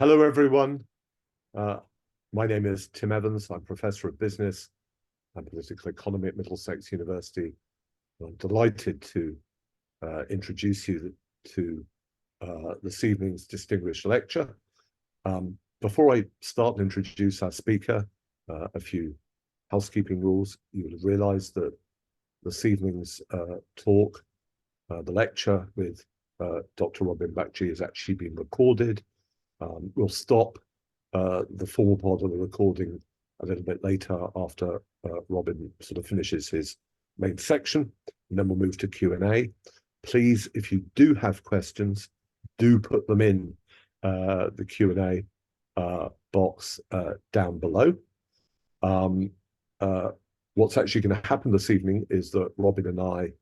Hello, everyone. Uh, my name is Tim Evans. I'm Professor of Business and Political Economy at Middlesex University. I'm delighted to introduce you to this evening's distinguished lecture. Before I start and introduce our speaker, a few housekeeping rules. You will have realized that this evening's talk, the lecture with Dr. Robin Bagchi, has actually been recorded. We'll stop the formal part of the recording a little bit later after Robin sort of finishes his main section, and then we'll move to Q&A. Please, if you do have questions, do put them in the Q&A box down below. What's actually going to happen this evening is that Robin and I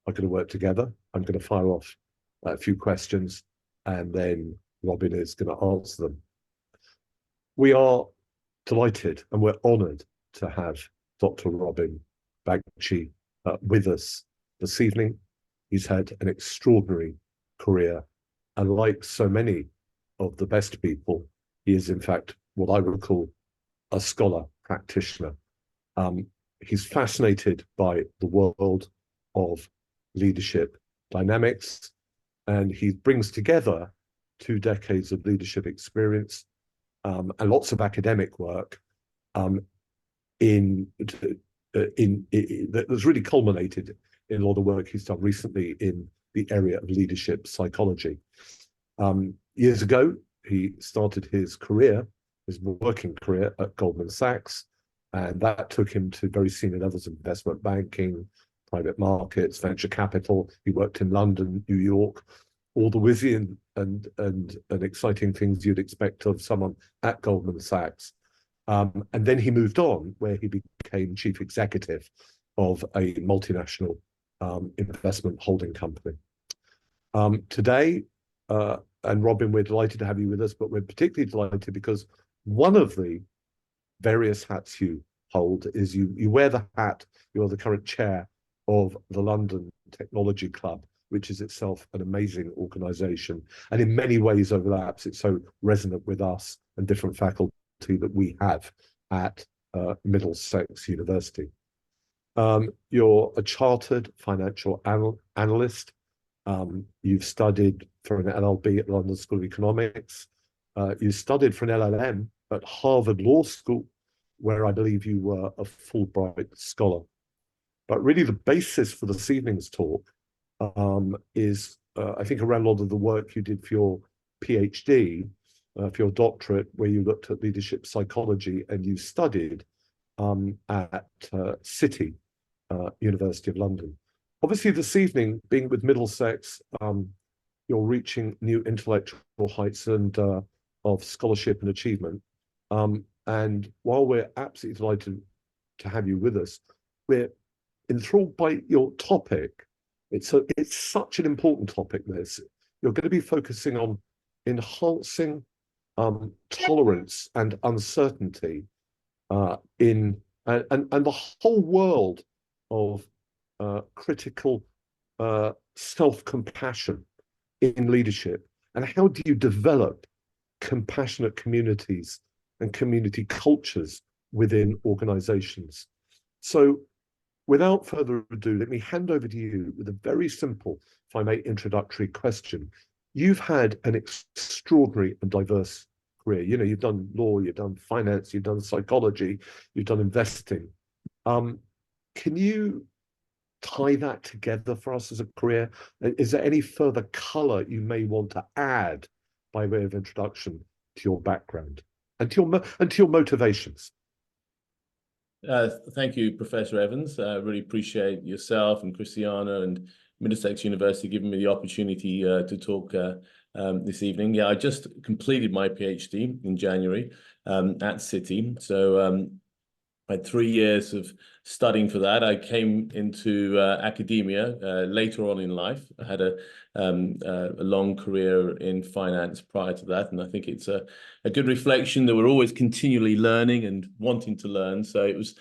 are going to work together. I'm going to fire off a few questions, and then Robin is going to answer them. We are delighted and we're honoured to have Dr. Robin Bagchi with us this evening. He's had an extraordinary career, and like so many of the best people, he is in fact what I would call a scholar practitioner. He's fascinated by the world of leadership dynamics, and he brings together 2 decades of leadership experience and lots of academic work that's really culminated in a lot of work he's done recently in the area of leadership psychology. Years ago, he started his working career at Goldman Sachs, and that took him to very senior levels of investment banking, private markets, venture capital. He worked in London, New York, all the whizzy and exciting things you'd expect of someone at Goldman Sachs. And then he moved on, where he became chief executive of a multinational investment holding company. Today, and Robin, we're delighted to have you with us, but we're particularly delighted because one of the various hats you hold is you wear the hat, you're the current chair of the London Technology Club, which is itself an amazing organization, and in many ways overlaps. It's so resonant with us and different faculty that we have at Middlesex University. You're a Chartered Financial Analyst. You've studied for an LLB at the London School of Economics. You studied for an LLM at Harvard Law School, where I believe you were a Fulbright Scholar. But really the basis for this evening's talk is, I think, around a lot of the work you did for your PhD, for your doctorate, where you looked at leadership psychology, and you studied at City, University of London. Obviously, this evening, being with Middlesex, you're reaching new intellectual heights and of scholarship and achievement. And while we're absolutely delighted to have you with us, we're enthralled by your topic. It's such an important topic, this. You're going to be focusing on enhancing tolerance and uncertainty and the whole world of critical self-compassion in leadership. And how do you develop compassionate communities and community cultures within organizations? So without further ado, let me hand over to you with a very simple, if I may, introductory question. You've had an extraordinary and diverse career. You know, you've done law, you've done finance, you've done psychology, you've done investing. Can you tie that together for us as a career? Is there any further color you may want to add by way of introduction to your background and to your motivations? Thank you, Professor Evans. I really appreciate yourself and Christiana and Middlesex University giving me the opportunity to talk this evening. Yeah, I just completed my PhD in January at City. So I had 3 years of studying for that. I came into academia later on in life. I had a long career in finance prior to that, and I think it's a good reflection that we're always continually learning and wanting to learn. So it was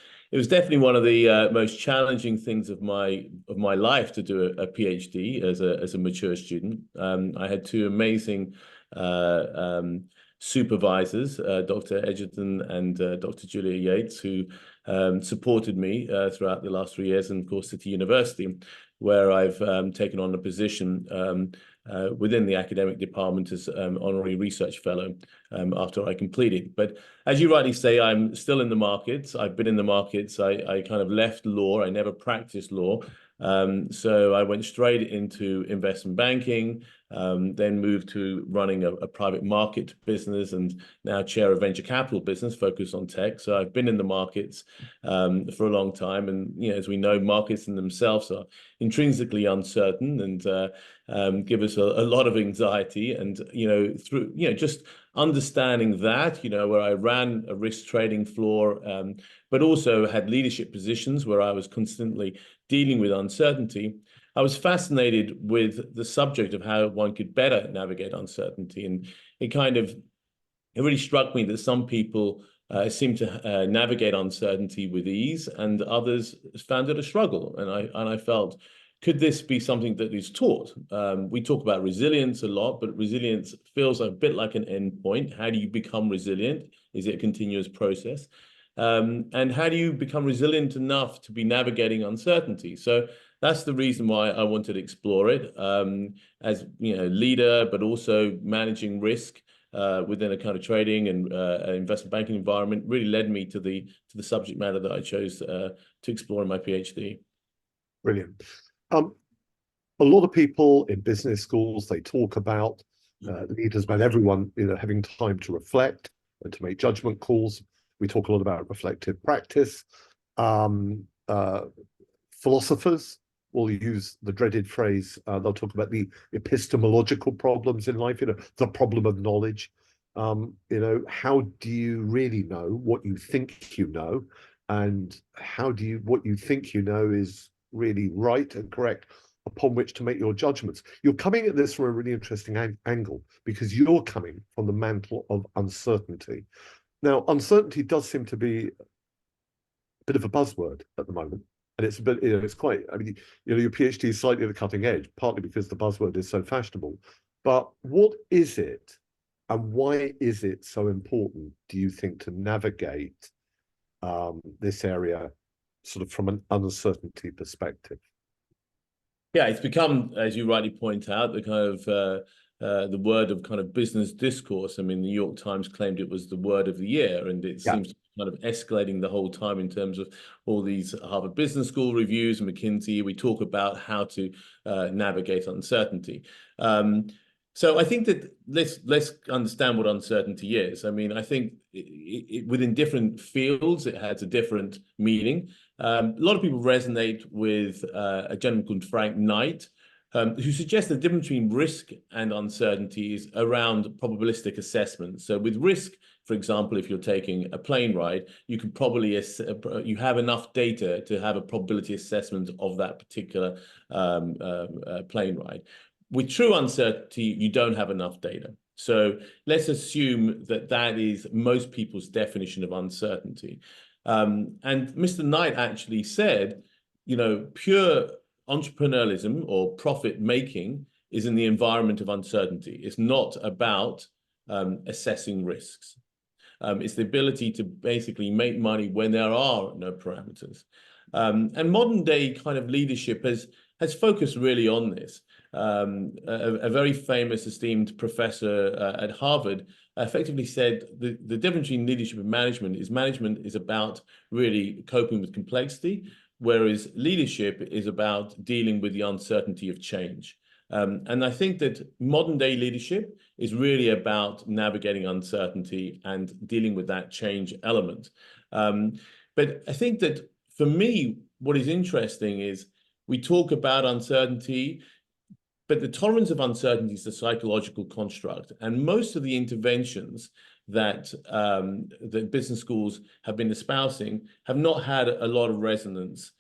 definitely one of the most challenging things of my life to do a PhD as a mature student. I had 2 amazing supervisors, Dr. Edgerton and Dr. Julia Yates, who supported me throughout the last 3 years, and of course City University, where I've taken on a position within the academic department as honorary research fellow after I completed. But as you rightly say, I'm still in the markets. I've been in the markets. I kind of left law. I never practiced law. So I went straight into investment banking, then moved to running a private market business, and now chair a venture capital business focused on tech. So I've been in the markets for a long time. And, you know, as we know, markets in themselves are intrinsically uncertain and give us a lot of anxiety. And, you know, through, you know, just understanding that, you know, where I ran a risk trading floor, but also had leadership positions where I was constantly dealing with uncertainty, I was fascinated with the subject of how one could better navigate uncertainty. And it really struck me that some people seem to navigate uncertainty with ease, and others found it a struggle. And I felt, could this be something that is taught? We talk about resilience a lot, but resilience feels a bit like an endpoint. How do you become resilient? Is it a continuous process? And how do you become resilient enough to be navigating uncertainty? So that's the reason why I wanted to explore it as, you know, leader, but also managing risk within a kind of trading and investment banking environment really led me to the subject matter that I chose to explore in my PhD. Brilliant. A lot of people in business schools, they talk about leaders, about everyone, you know, having time to reflect and to make judgment calls. We talk a lot about reflective practice. Philosophers will use the dreaded phrase, they'll talk about the epistemological problems in life, you know, the problem of knowledge. You know, how do you really know what you think you know? And how do you, what you think you know is really right and correct upon which to make your judgments? You're coming at this from a really interesting angle, because you're coming from the mantle of uncertainty. Now, uncertainty does seem to be a bit of a buzzword at the moment. And it's a bit, you know, it's quite, I mean, you know, your PhD is slightly at the cutting edge, partly because the buzzword is so fashionable. But what is it, and why is it so important, do you think, to navigate this area sort of from an uncertainty perspective? Yeah, it's become, as you rightly point out, the kind of the word of kind of business discourse. I mean, the New York Times claimed it was the word of the year, and it seems to be kind of escalating the whole time in terms of all these Harvard Business School reviews and McKinsey. We talk about how to navigate uncertainty. So I think that let's understand what uncertainty is. I mean, I think within different fields, it has a different meaning. A lot of people resonate with a gentleman called Frank Knight, who suggests the difference between risk and uncertainty is around probabilistic assessment. So with risk, for example, if you're taking a plane ride, you can probably you have enough data to have a probability assessment of that particular plane ride. With true uncertainty, you don't have enough data. So let's assume that that is most people's definition of uncertainty. And Mr. Knight actually said, you know, pure entrepreneurialism or profit making is in the environment of uncertainty. It's not about assessing risks. It's the ability to basically make money when there are no parameters. And modern day kind of leadership has focused really on this. A very famous, esteemed professor at Harvard effectively said the difference between leadership and management is about really coping with complexity, whereas leadership is about dealing with the uncertainty of change. And I think that modern day leadership is really about navigating uncertainty and dealing with that change element. But I think that for me, what is interesting is we talk about uncertainty, but the tolerance of uncertainty is a psychological construct. And most of the interventions that the business schools have been espousing have not had a lot of resonance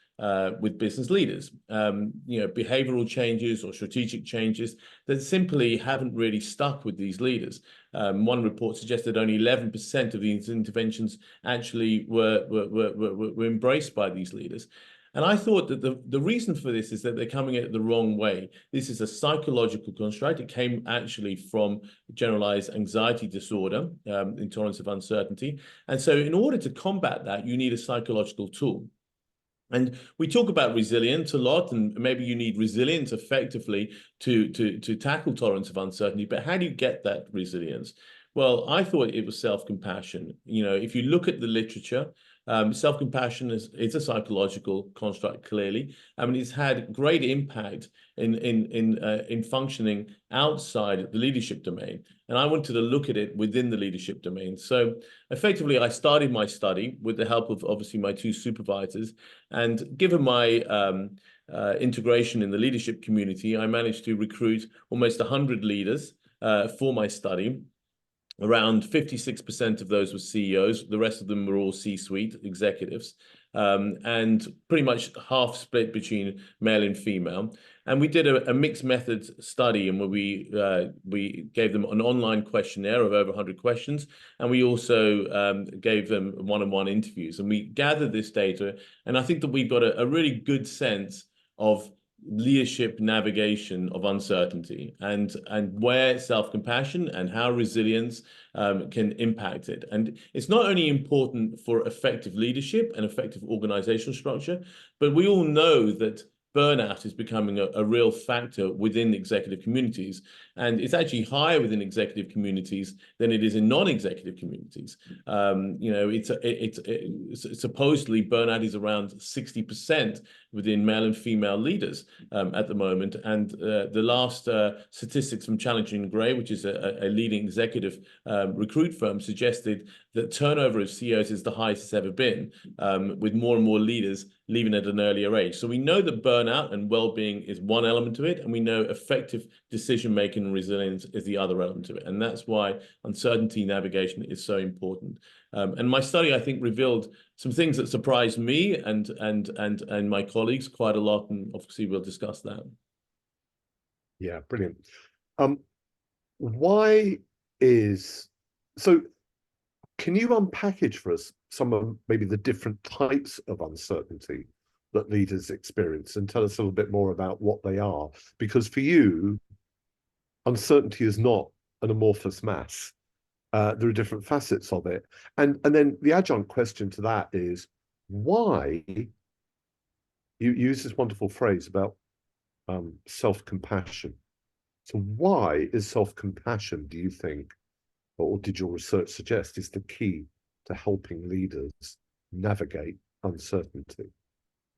with business leaders. You know, behavioral changes or strategic changes that simply haven't really stuck with these leaders. One report suggested only 11% of these interventions actually were embraced by these leaders. And I thought that the reason for this is that they're coming at it the wrong way. This is a psychological construct. It came actually from generalized anxiety disorder, intolerance of uncertainty. And so in order to combat that, you need a psychological tool. And we talk about resilience a lot, and maybe you need resilience effectively to tackle tolerance of uncertainty. But how do you get that resilience? Well, I thought it was self-compassion. You know, if you look at the literature, self-compassion is a psychological construct, clearly. I mean, it's had great impact in functioning outside the leadership domain. And I wanted to look at it within the leadership domain. So effectively, I started my study with the help of obviously my two supervisors. And given my integration in the leadership community, I managed to recruit almost 100 leaders for my study. Around 56% of those were CEOs. The rest of them were all C-suite executives, and pretty much half split between male and female. And we did a mixed methods study, and where we gave them an online questionnaire of over 100 questions, and we also gave them one-on-one interviews. And we gathered this data, and I think that we've got a really good sense of leadership navigation of uncertainty and where self-compassion and how resilience can impact it. And it's not only important for effective leadership and effective organizational structure, but we all know that burnout is becoming a real factor within executive communities. And it's actually higher within executive communities than it is in non-executive communities. You know, it's supposedly burnout is around 60% within male and female leaders at the moment. And the last statistics from Challenger & Gray, which is a leading executive recruit firm, suggested that turnover of CEOs is the highest it's ever been, with more and more leaders leaving at an earlier age. So we know that burnout and well-being is one element to it, and we know effective decision-making and resilience is the other element to it. And that's why uncertainty navigation is so important. And my study, I think, revealed some things that surprised me and my colleagues quite a lot, and obviously we'll discuss that. Yeah, brilliant. Why is so? Can you unpackage for us some of maybe the different types of uncertainty that leaders experience, and tell us a little bit more about what they are? Because for you, uncertainty is not an amorphous mass. There are different facets of it. And then the adjunct question to that is, why, you use this wonderful phrase about self-compassion. So why is self-compassion, do you think, or did your research suggest, is the key to helping leaders navigate uncertainty?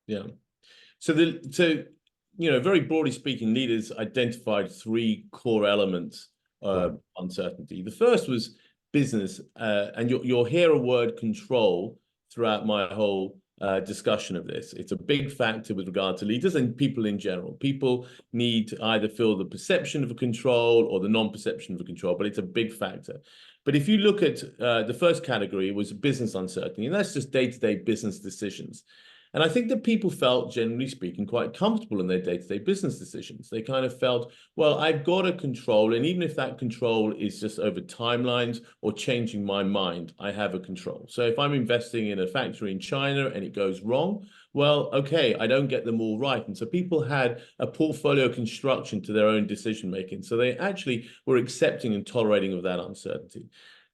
Yeah. So you know, very broadly speaking, leaders identified three core elements of uncertainty. The first was business, and you'll hear a word control throughout my whole discussion of this. It's a big factor with regard to leaders and people in general. People need to either feel the perception of a control or the non-perception of a control, but it's a big factor. But if you look at the first category was business uncertainty, and that's just day-to-day business decisions. And I think that people felt, generally speaking, quite comfortable in their day-to-day business decisions. They kind of felt, well, I've got a control, and even if that control is just over timelines or changing my mind, I have a control. So if I'm investing in a factory in China and it goes wrong, well, okay, I don't get them all right. And so people had a portfolio construction to their own decision-making. So they actually were accepting and tolerating of that uncertainty.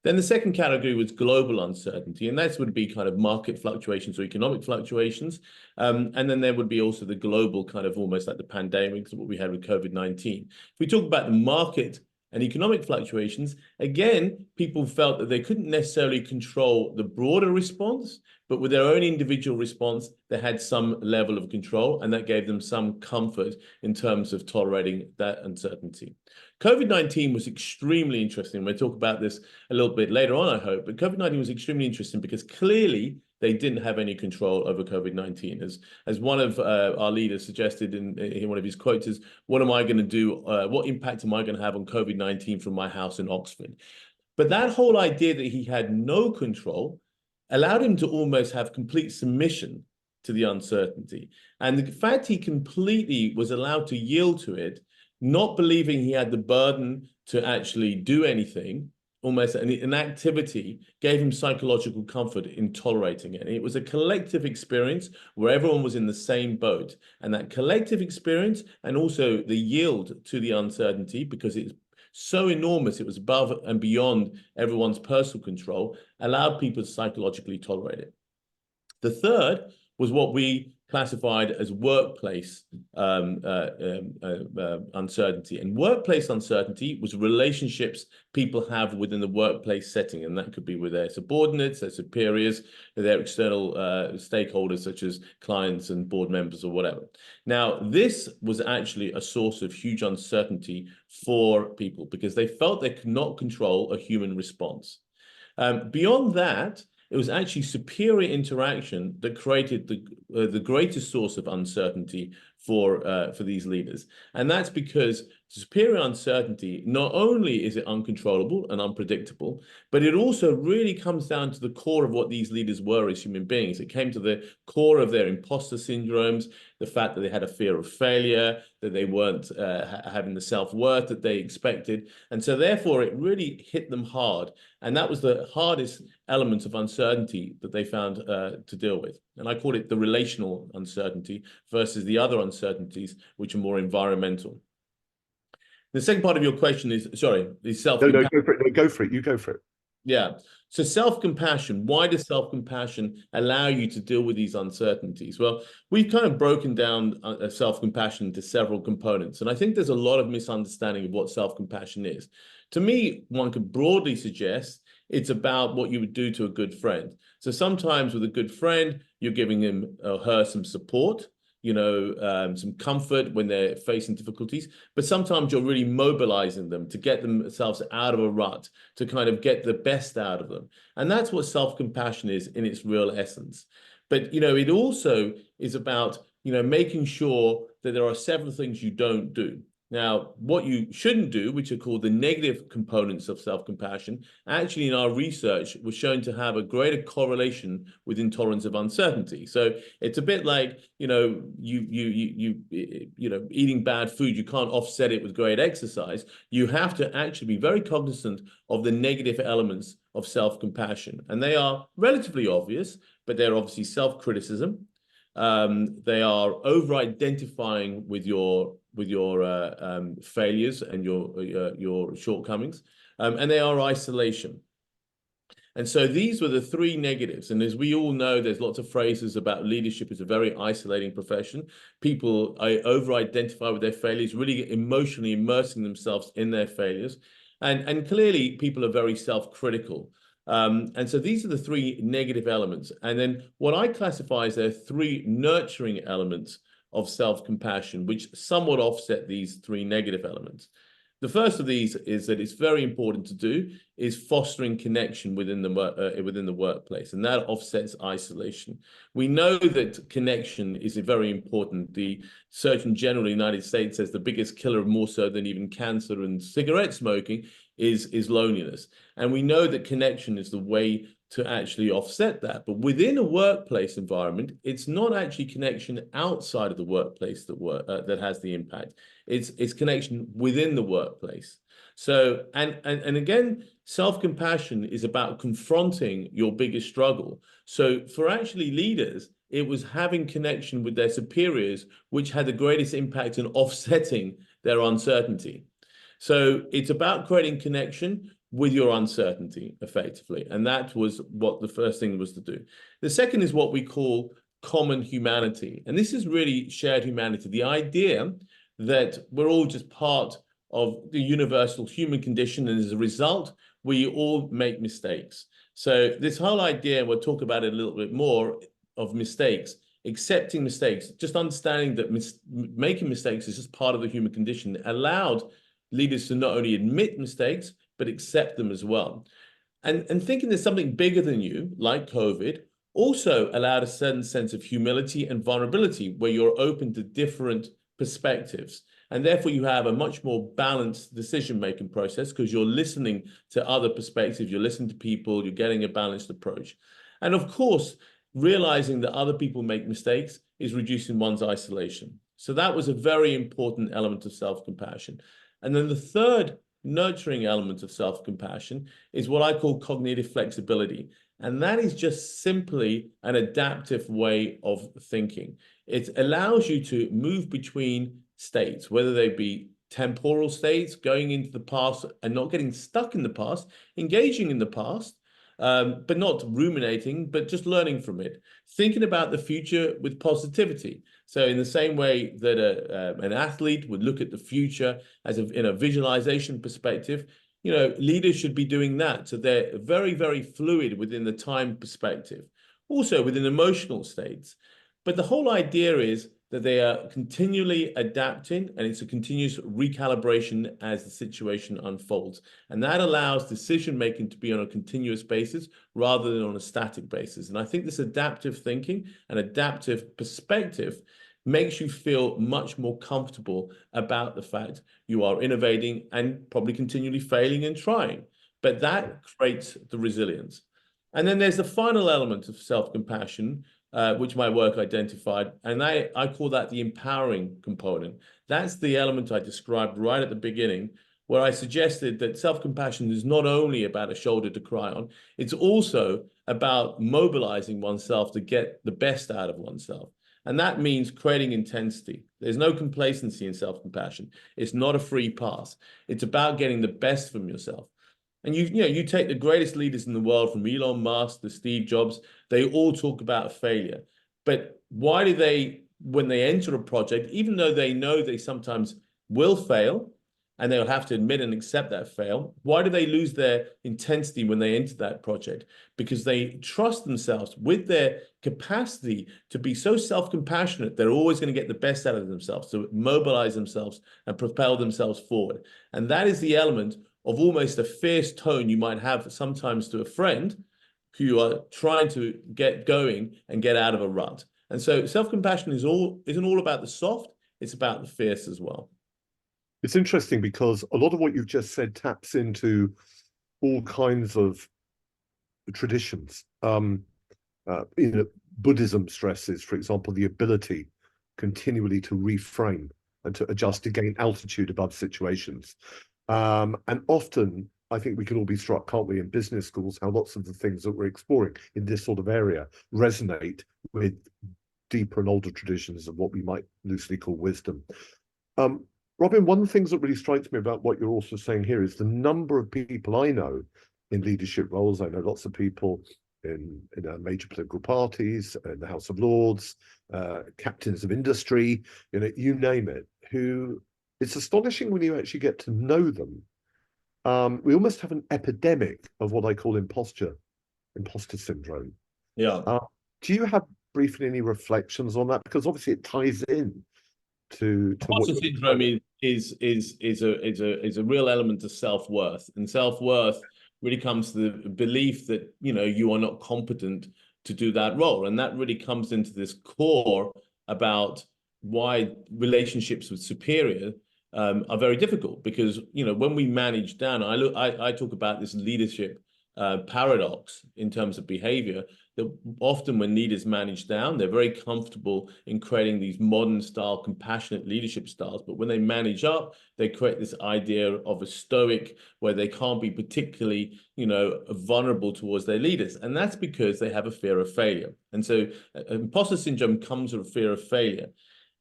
Then the second category was global uncertainty, and that would be kind of market fluctuations or economic fluctuations. And then there would be also the global kind of almost like the pandemic, what we had with COVID-19. If we talk about the market and economic fluctuations, again, people felt that they couldn't necessarily control the broader response, but with their own individual response, they had some level of control, and that gave them some comfort in terms of tolerating that uncertainty. COVID-19 was extremely interesting. We'll talk about this a little bit later on, I hope, but COVID-19 was extremely interesting because clearly they didn't have any control over COVID-19. As one of our leaders suggested in one of his quotes is, what am I going to do? What impact am I going to have on COVID-19 from my house in Oxford? But that whole idea that he had no control allowed him to almost have complete submission to the uncertainty. And the fact he completely was allowed to yield to it, not believing he had the burden to actually do anything, almost an activity gave him psychological comfort in tolerating it. And it was a collective experience where everyone was in the same boat. And that collective experience, and also the yield to the uncertainty, because it's so enormous, it was above and beyond everyone's personal control, allowed people to psychologically tolerate it. The third was what we classified as workplace uncertainty. And workplace uncertainty was relationships people have within the workplace setting. And that could be with their subordinates, their superiors, their external stakeholders, such as clients and board members or whatever. Now, this was actually a source of huge uncertainty for people because they felt they could not control a human response. Beyond that, it was actually superior interaction that created the greatest source of uncertainty for these leaders. And that's because superior uncertainty, not only is it uncontrollable and unpredictable, but it also really comes down to the core of what these leaders were as human beings. It came to the core of their imposter syndromes, the fact that they had a fear of failure, that they weren't having the self-worth that they expected. And so therefore, it really hit them hard. And that was the hardest element of uncertainty that they found to deal with. And I call it the relational uncertainty versus the other uncertainties, which are more environmental. The second part of your question is, sorry, is self-compassion. No, go for it. No, go for it. You go for it. Yeah. So self-compassion, why does self-compassion allow you to deal with these uncertainties? Well, we've kind of broken down self-compassion into several components. And I think there's a lot of misunderstanding of what self-compassion is. To me, one could broadly suggest it's about what you would do to a good friend. So sometimes with a good friend, you're giving him or her some support, some comfort when they're facing difficulties, but sometimes you're really mobilizing them to get themselves out of a rut, to kind of get the best out of them. And that's what self-compassion is in its real essence. But, it also is about, making sure that there are several things you don't do. Now, what you shouldn't do, which are called the negative components of self-compassion, actually in our research was shown to have a greater correlation with intolerance of uncertainty. So it's a bit like, eating bad food, you can't offset it with great exercise. You have to actually be very cognizant of the negative elements of self-compassion. And they are relatively obvious, but they're obviously self-criticism. They are over-identifying with your failures and your shortcomings, and they are isolation. And so these were the three negatives. And as we all know, there's lots of phrases about leadership is a very isolating profession. People over-identify with their failures, really emotionally immersing themselves in their failures. And clearly, people are very self-critical. And so these are the three negative elements. And then what I classify as there are three nurturing elements of self-compassion, which somewhat offset these three negative elements. The first of these is that it's very important to do is fostering connection within the workplace, and that offsets isolation. We know that connection is very important. The Surgeon General of the United States says the biggest killer, more so than even cancer and cigarette smoking, is loneliness. And we know that connection is the way to actually offset that. But within a workplace environment, it's not actually connection outside of the workplace that has the impact. It's connection within the workplace. So, and again, self-compassion is about confronting your biggest struggle. So for actually leaders, it was having connection with their superiors, which had the greatest impact in offsetting their uncertainty. So it's about creating connection with your uncertainty, effectively. And that was what the first thing was to do. The second is what we call common humanity. And this is really shared humanity, the idea that we're all just part of the universal human condition. And as a result, we all make mistakes. So this whole idea, we'll talk about it a little bit more, of mistakes, accepting mistakes, just understanding that making mistakes is just part of the human condition, allowed leaders to not only admit mistakes, but accept them as well. And thinking there's something bigger than you, like COVID, also allowed a certain sense of humility and vulnerability, where you're open to different perspectives. And therefore, you have a much more balanced decision-making process because you're listening to other perspectives, you're listening to people, you're getting a balanced approach. And of course, realizing that other people make mistakes is reducing one's isolation. So that was a very important element of self-compassion. And then the third nurturing element of self-compassion is what I call cognitive flexibility. And that is just simply an adaptive way of thinking. It allows you to move between states, whether they be temporal states, going into the past and not getting stuck in the past, engaging in the past, but not ruminating, but just learning from it, thinking about the future with positivity. So in the same way that an athlete would look at the future as in a visualization perspective, leaders should be doing that. So they're very, very fluid within the time perspective, also within emotional states. But the whole idea is that they are continually adapting, and it's a continuous recalibration as the situation unfolds. And that allows decision-making to be on a continuous basis rather than on a static basis. And I think this adaptive thinking and adaptive perspective makes you feel much more comfortable about the fact you are innovating and probably continually failing and trying. But that creates the resilience. And then there's the final element of self-compassion, which my work identified, and I call that the empowering component. That's the element I described right at the beginning, where I suggested that self-compassion is not only about a shoulder to cry on, it's also about mobilizing oneself to get the best out of oneself. And that means creating intensity. There's no complacency in self-compassion. It's not a free pass. It's about getting the best from yourself. And you take the greatest leaders in the world, from Elon Musk to Steve Jobs, they all talk about failure. But why do they, when they enter a project, even though they know they sometimes will fail, and they'll have to admit and accept that fail, why do they lose their intensity when they enter that project? Because they trust themselves with their capacity to be so self-compassionate, they're always going to get the best out of themselves, to mobilize themselves and propel themselves forward. And that is the element of almost a fierce tone you might have sometimes to a friend who you are trying to get going and get out of a rut. And so self-compassion isn't all about the soft, it's about the fierce as well. It's interesting because a lot of what you've just said taps into all kinds of traditions. Buddhism stresses, for example, the ability continually to reframe and to adjust to gain altitude above situations. And often, I think we can all be struck, can't we, in business schools, how lots of the things that we're exploring in this sort of area resonate with deeper and older traditions of what we might loosely call wisdom. Robin, one of the things that really strikes me about what you're also saying here is the number of people I know in leadership roles. I know lots of people in major political parties, in the House of Lords, captains of industry, you name it, who it's astonishing when you actually get to know them. We almost have an epidemic of what I call imposter syndrome. Yeah. Do you have briefly any reflections on that? Because obviously it ties in to Imposter syndrome is a real element of self-worth, and self-worth really comes to the belief that you are not competent to do that role, and that really comes into this core about why relationships with superior are very difficult, because when we manage down, I talk about this leadership paradox in terms of behavior, that often when leaders manage down, they're very comfortable in creating these modern style, compassionate leadership styles. But when they manage up, they create this idea of a stoic, where they can't be particularly, vulnerable towards their leaders. And that's because they have a fear of failure. And so imposter syndrome comes with a fear of failure.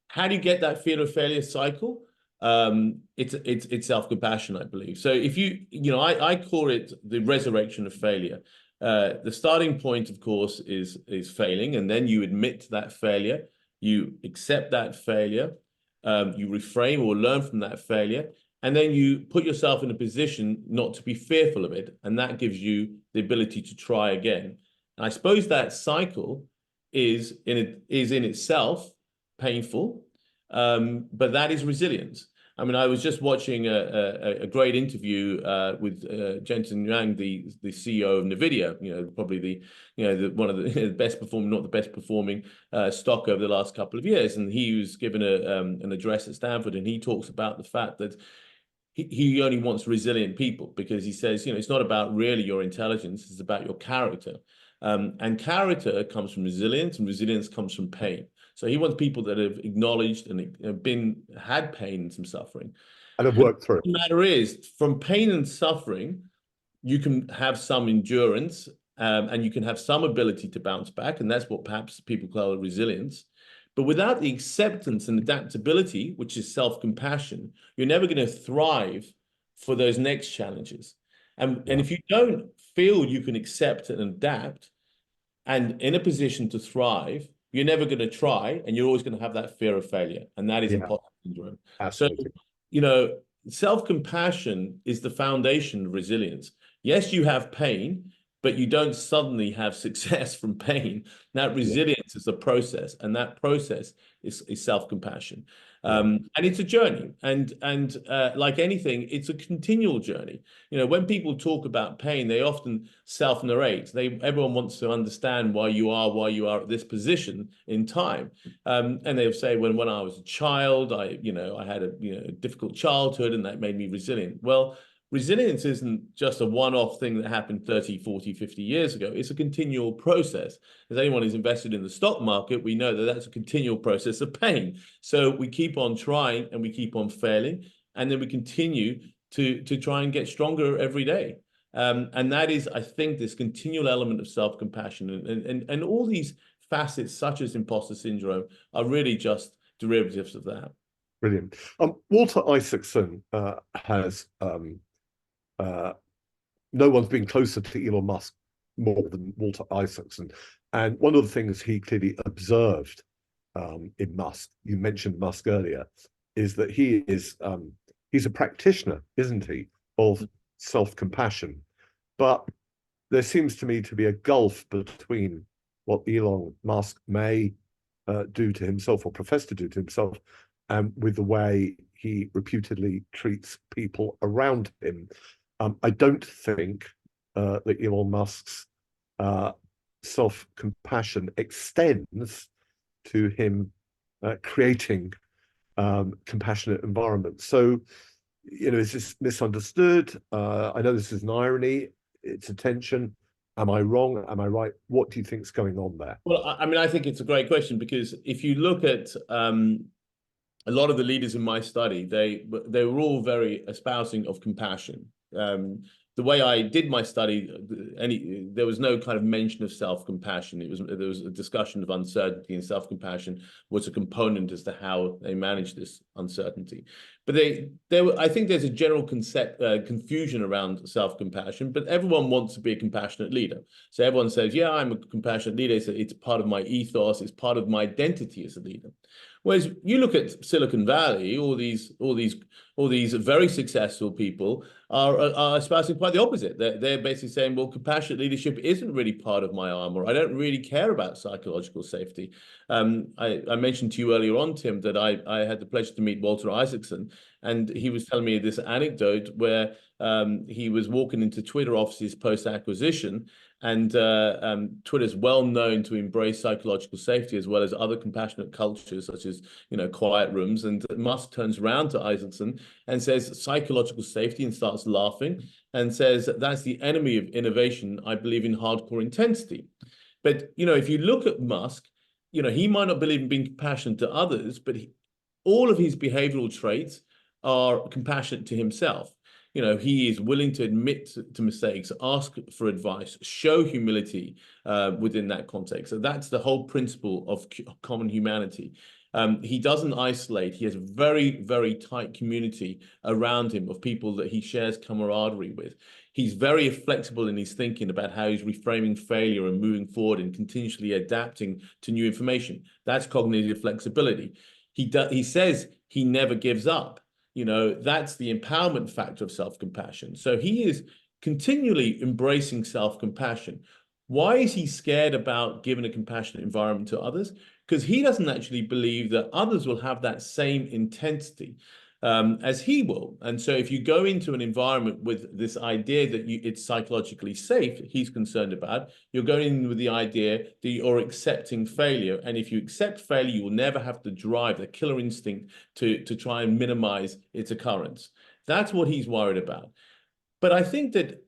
How do you get that fear of failure cycle? It's self-compassion, I believe. So if I call it the resurrection of failure. The starting point, of course, is failing, and then you admit to that failure, you accept that failure, you reframe or learn from that failure, and then you put yourself in a position not to be fearful of it, and that gives you the ability to try again. And I suppose that cycle is in itself painful, but that is resilience. I mean, I was just watching a great interview with Jensen Huang, the CEO of NVIDIA. Probably one of the best performing, not the best performing stock over the last couple of years. And he was given an address at Stanford, and he talks about the fact that he only wants resilient people, because he says, it's not about really your intelligence, it's about your character. And character comes from resilience, and resilience comes from pain. So he wants people that have acknowledged and had pain and some suffering. And I've worked through it. The matter is, from pain and suffering, you can have some endurance, and you can have some ability to bounce back, and that's what perhaps people call resilience. But without the acceptance and adaptability, which is self-compassion, you're never going to thrive for those next challenges. And if you don't feel you can accept and adapt and in a position to thrive, you're never going to try, and you're always going to have that fear of failure, and that is imposter syndrome. Absolutely. So, self-compassion is the foundation of resilience. Yes, you have pain, but you don't suddenly have success from pain. That resilience is a process, and that process is self-compassion. And it's a journey, and like anything, it's a continual journey. When people talk about pain, they often self-narrate. Everyone wants to understand why you are at this position in time. And they'll say, when I was a child, I had a difficult childhood, and that made me resilient. Well, resilience isn't just a one-off thing that happened 30, 40, 50 years ago. It's a continual process. As anyone who's invested in the stock market, we know that that's a continual process of pain. So we keep on trying, and we keep on failing, and then we continue to try and get stronger every day. And that is, I think, this continual element of self-compassion, and all these facets, such as imposter syndrome, are really just derivatives of that. Brilliant. Walter Isaacson has no one's been closer to Elon Musk more than Walter Isaacson. And one of the things he clearly observed in Musk, you mentioned Musk earlier, is that he's a practitioner, isn't he, of self-compassion. But there seems to me to be a gulf between what Elon Musk may do to himself or profess to do to himself, and with the way he reputedly treats people around him. I don't think that Elon Musk's self-compassion extends to him creating compassionate environments. So, is this misunderstood? I know this is an irony. It's a tension. Am I wrong? Am I right? What do you think is going on there? Well, I think it's a great question, because if you look at a lot of the leaders in my study, they were all very espousing of compassion. The way I did my study, there was no kind of mention of self-compassion. There was a discussion of uncertainty, and self-compassion was a component as to how they managed this uncertainty. But I think there's a general confusion around self-compassion, but everyone wants to be a compassionate leader. So everyone says, yeah, I'm a compassionate leader. It's part of my ethos. It's part of my identity as a leader. Whereas you look at Silicon Valley, all these very successful people are espousing quite the opposite. They're basically saying, well, compassionate leadership isn't really part of my armor. I don't really care about psychological safety. I mentioned to you earlier on, Tim, that I had the pleasure to meet Walter Isaacson, and he was telling me this anecdote where he was walking into Twitter offices post-acquisition, and Twitter's well known to embrace psychological safety as well as other compassionate cultures, such as quiet rooms. And Musk turns around to Isaacson and says psychological safety, and starts laughing and says, that's the enemy of innovation. I believe in hardcore intensity. But if you look at Musk, he might not believe in being compassionate to others, but all of his behavioral traits are compassionate to himself. He is willing to admit to mistakes, ask for advice, show humility within that context. So that's the whole principle of common humanity. He doesn't isolate. He has a very, very tight community around him of people that he shares camaraderie with. He's very flexible in his thinking about how he's reframing failure and moving forward and continuously adapting to new information. That's cognitive flexibility. He says he never gives up. That's the empowerment factor of self-compassion. So he is continually embracing self-compassion. Why is he scared about giving a compassionate environment to others? Because he doesn't actually believe that others will have that same intensity as he will. And so if you go into an environment with this idea that it's psychologically safe, he's concerned about, you're going in with the idea that you're accepting failure. And if you accept failure, you will never have the drive, the killer instinct to try and minimize its occurrence. That's what he's worried about. But I think that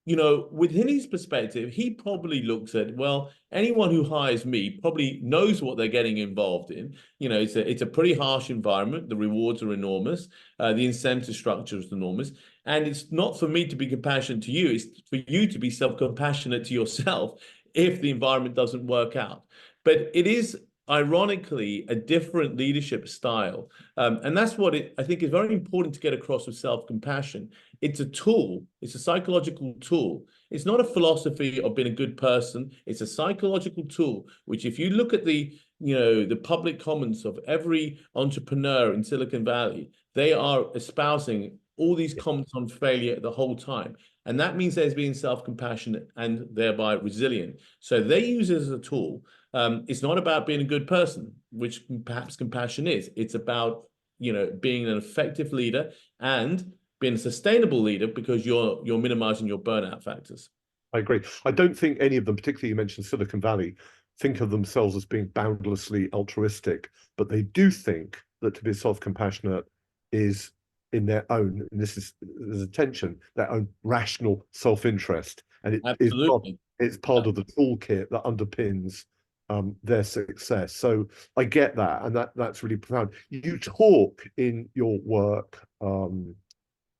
you know, within his perspective, he probably looks at, well, anyone who hires me probably knows what they're getting involved in. You know, it's a pretty harsh environment. The rewards are enormous. The incentive structure is enormous. And it's not for me to be compassionate to you. It's for you to be self-compassionate to yourself if the environment doesn't work out. But it is ironically a different leadership style. And that's what I think is very important to get across with self-compassion. It's a tool. It's a psychological tool. It's not a philosophy of being a good person. It's a psychological tool, which if you look at the public comments of every entrepreneur in Silicon Valley, they are espousing all these comments on failure the whole time. And that means there's being self-compassionate and thereby resilient. So they use it as a tool. It's not about being a good person, which perhaps compassion is. It's about, being an effective leader and being a sustainable leader because you're minimizing your burnout factors. I agree. I don't think any of them, particularly you mentioned Silicon Valley, think of themselves as being boundlessly altruistic, but they do think that to be self-compassionate is in their own, and there's a tension, their own rational self-interest. And it's part of the toolkit that underpins their success. So I get that, and that's really profound. You talk in your work, and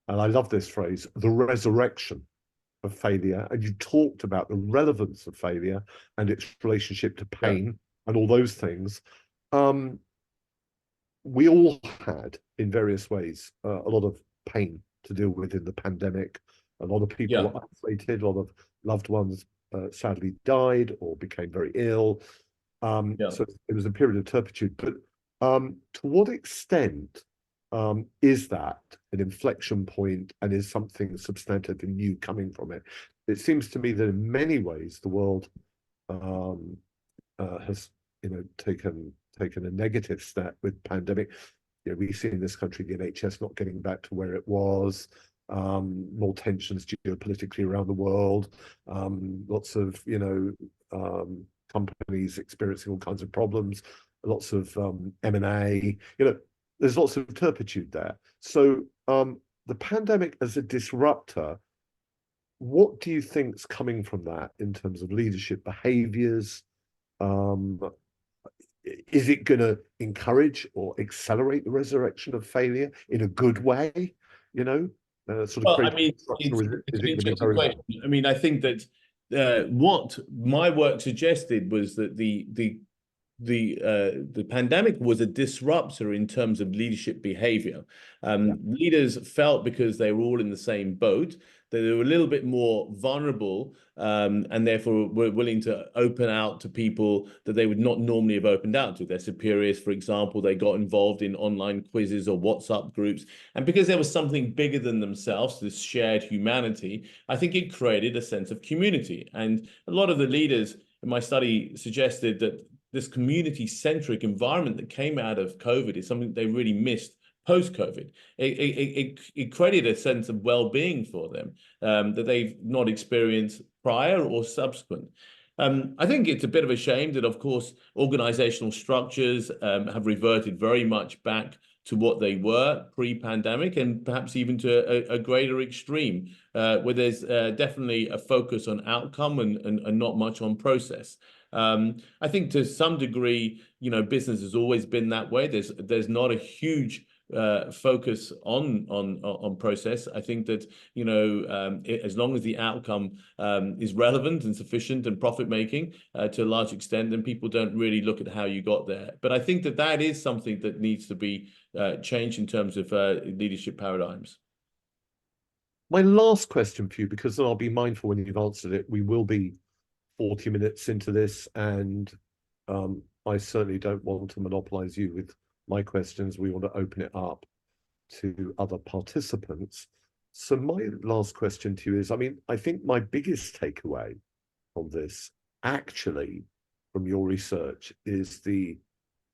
I love this phrase, the resurrection of failure, and you talked about the relevance of failure and its relationship to pain and all those things. We all had, in various ways, a lot of pain to deal with in the pandemic. A lot of people were isolated, a lot of loved ones sadly died or became very ill. So it was a period of turpitude. But to what extent is that an inflection point and is something substantive and new coming from it? It seems to me that in many ways the world has taken a negative step with pandemic. We see in this country the NHS not getting back to where it was, more tensions geopolitically around the world, lots of companies experiencing all kinds of problems, lots of M&A. There's lots of turpitude there. So the pandemic as a disruptor, what do you think's coming from that in terms of leadership behaviors? Is it going to encourage or accelerate the resurrection of failure in a good way? It's an interesting question. I mean, I think that what my work suggested was that the pandemic was a disruptor in terms of leadership behavior. Leaders felt, because they were all in the same boat, that they were a little bit more vulnerable, and therefore were willing to open out to people that they would not normally have opened out to. Their superiors, for example, they got involved in online quizzes or WhatsApp groups. And because there was something bigger than themselves, this shared humanity, I think it created a sense of community. And a lot of the leaders in my study suggested that this community-centric environment that came out of COVID is something they really missed post-COVID. It created a sense of well-being for them that they've not experienced prior or subsequent. I think it's a bit of a shame that, of course, organizational structures have reverted very much back to what they were pre-pandemic, and perhaps even to a greater extreme, where there's definitely a focus on outcome and not much on process. I think to some degree, business has always been that way. There's not a huge focus on process. I think that as long as the outcome is relevant and sufficient and profit making to a large extent, then people don't really look at how you got there. But I think that is something that needs to be changed in terms of leadership paradigms. My last question for you, because I'll be mindful when you've answered it, we will be 40 minutes into this, and I certainly don't want to monopolize you with my questions. We want to open it up to other participants. So my last question to you is, I think my biggest takeaway from this, actually, from your research, is the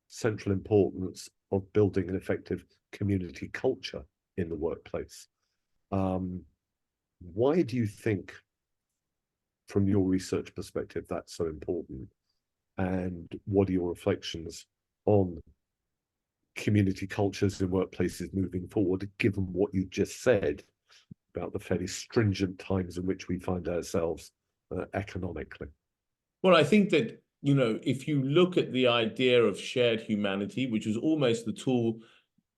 central importance of building an effective community culture in the workplace. Why do you think, from your research perspective, that's so important? And what are your reflections on community cultures in workplaces moving forward, given what you just said about the fairly stringent times in which we find ourselves economically. Well, I think that, you know, if you look at the idea of shared humanity, which was almost the tool,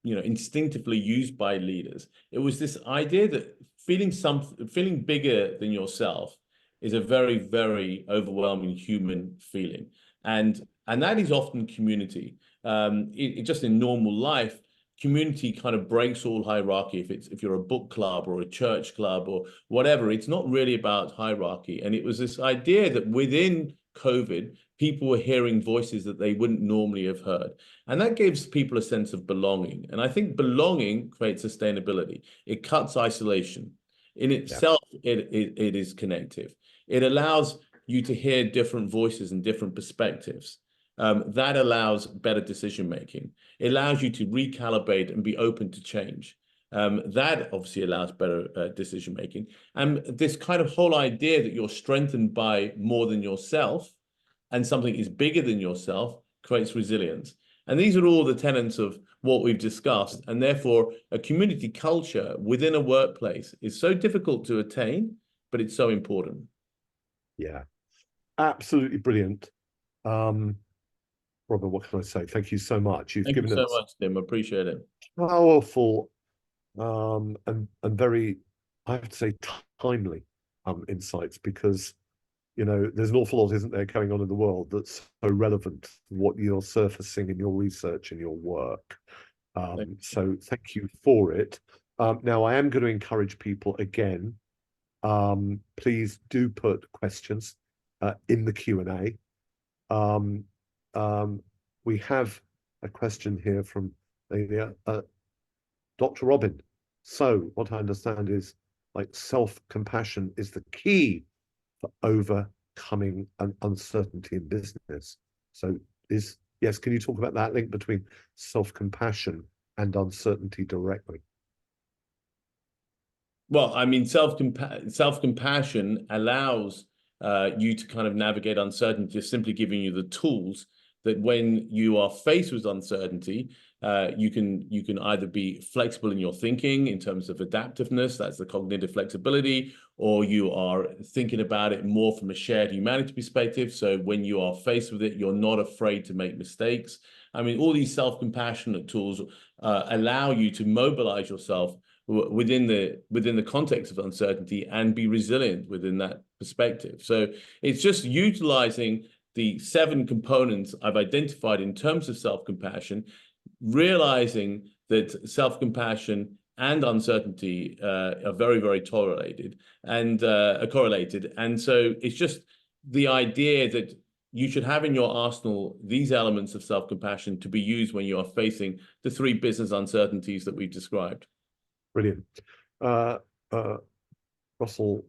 you know, instinctively used by leaders, it was this idea that feeling bigger than yourself is a very, very overwhelming human feeling. And that is often community. Just in normal life, community kind of breaks all hierarchy. If you're a book club or a church club or whatever, it's not really about hierarchy. And it was this idea that within COVID, people were hearing voices that they wouldn't normally have heard. And that gives people a sense of belonging. And I think belonging creates sustainability. It cuts isolation. In itself, it is connective. It allows you to hear different voices and different perspectives. That allows better decision making. It allows you to recalibrate and be open to change. That obviously allows better decision making. And this kind of whole idea that you're strengthened by more than yourself and something is bigger than yourself creates resilience. And these are all the tenets of what we've discussed. And therefore, a community culture within a workplace is so difficult to attain, but it's so important. Yeah, absolutely brilliant. Robert, what can I say? Thank you so much. You've given Thank you us so much, Tim. I appreciate it. powerful and very, I have to say, timely insights, because you know there's an awful lot, isn't there, going on in the world that's so relevant to what you're surfacing in your research and your work. So thank you for it. Now I am going to encourage people again. Please do put questions in the Q&A. We have a question here from Dr. Robin. So what I understand is, like, self-compassion is the key for overcoming an uncertainty in business. So yes, can you talk about that link between self-compassion and uncertainty directly? Well, I mean, self-compassion allows you to kind of navigate uncertainty, just simply giving you the tools that when you are faced with uncertainty, you can either be flexible in your thinking in terms of adaptiveness, that's the cognitive flexibility, or you are thinking about it more from a shared humanity perspective. So when you are faced with it, you're not afraid to make mistakes. I mean, all these self-compassionate tools allow you to mobilize yourself within the context of uncertainty and be resilient within that perspective. So it's just utilizing the 7 components I've identified in terms of self-compassion, realizing that self-compassion and uncertainty are very, very correlated. And so it's just the idea that you should have in your arsenal these elements of self-compassion to be used when you are facing the 3 business uncertainties that we've described. Brilliant. Russell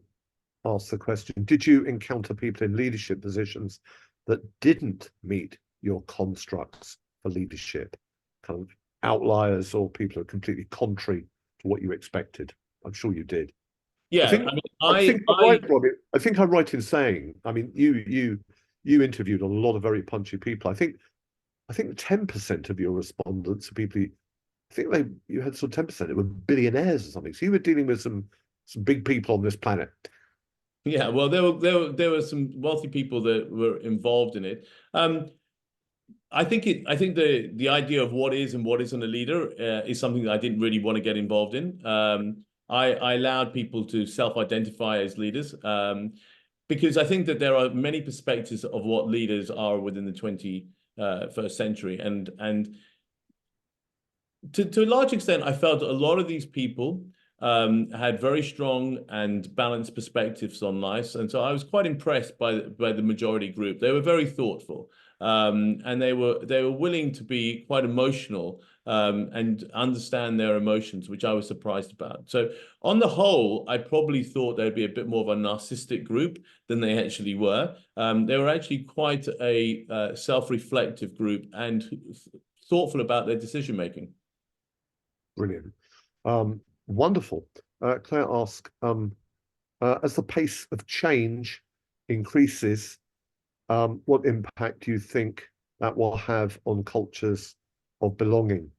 asked the question, did you encounter people in leadership positions that didn't meet your constructs for leadership, kind of outliers or people who are completely contrary to what you expected? I'm sure you did. Yeah, I think I'm right, Robbie. I think I'm right in saying, I mean, you interviewed a lot of very punchy people. I think 10% of your respondents are people you had sort of 10%, it were billionaires or something. So you were dealing with some big people on this planet. Yeah, well, there were some wealthy people that were involved in it. I think the idea of what is and what isn't a leader is something that I didn't really want to get involved in. I allowed people to self-identify as leaders because I think that there are many perspectives of what leaders are within the 21st century, and to a large extent, I felt a lot of these people had very strong and balanced perspectives on life, and so I was quite impressed by the majority group. They were very thoughtful, and they were willing to be quite emotional and understand their emotions, which I was surprised about. So on the whole, I probably thought there'd be a bit more of a narcissistic group than they actually were. They were actually quite a self-reflective group and thoughtful about their decision making. Brilliant. Wonderful. Claire asked, as the pace of change increases, what impact do you think that will have on cultures of belonging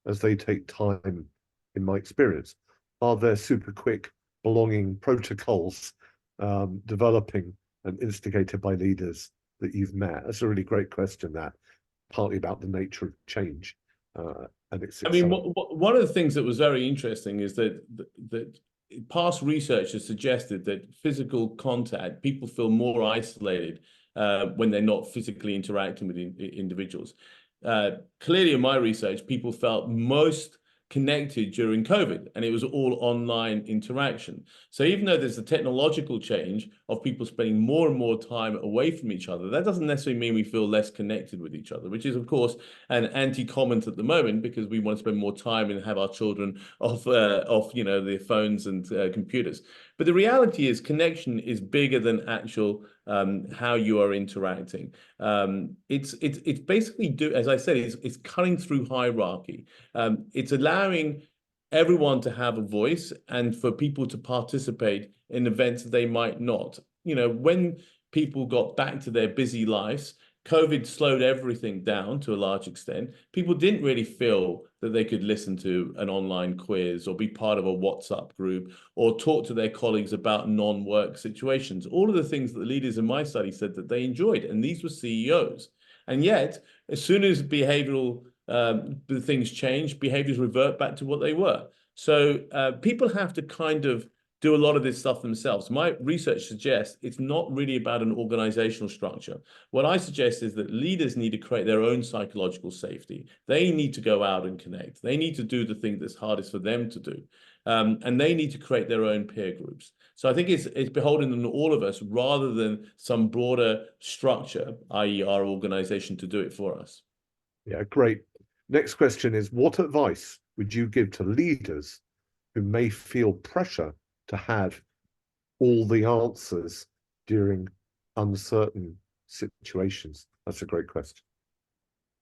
as they take time, in my experience? Are there super quick belonging protocols developing and instigated by leaders that you've met? That's a really great question, that partly about the nature of change. And it's I mean, one of the things that was very interesting is that past research has suggested that physical contact, people feel more isolated when they're not physically interacting with individuals. Clearly, in my research, people felt most connected during COVID, and it was all online interaction. So even though there's a technological change of people spending more and more time away from each other, that doesn't necessarily mean we feel less connected with each other, which is, of course, an anti-comment at the moment, because we want to spend more time and have our children off their phones and computers. But the reality is, connection is bigger than actual how you are interacting. It's basically, as I said, it's cutting through hierarchy. It's allowing everyone to have a voice and for people to participate in events that they might not. When people got back to their busy lives, COVID slowed everything down to a large extent. People didn't really feel that they could listen to an online quiz or be part of a WhatsApp group or talk to their colleagues about non-work situations. All of the things that the leaders in my study said that they enjoyed, and these were CEOs. And yet, as soon as behavioral things change, behaviors revert back to what they were. So people have to kind of do a lot of this stuff themselves. My research suggests it's not really about an organizational structure. What I suggest is that leaders need to create their own psychological safety. They need to go out and connect. They need to do the thing that's hardest for them to do. And they need to create their own peer groups. So I think it's beholden on all of us rather than some broader structure, i.e. our organization, to do it for us. Yeah, great. Next question is, what advice would you give to leaders who may feel pressure to have all the answers during uncertain situations? That's a great question.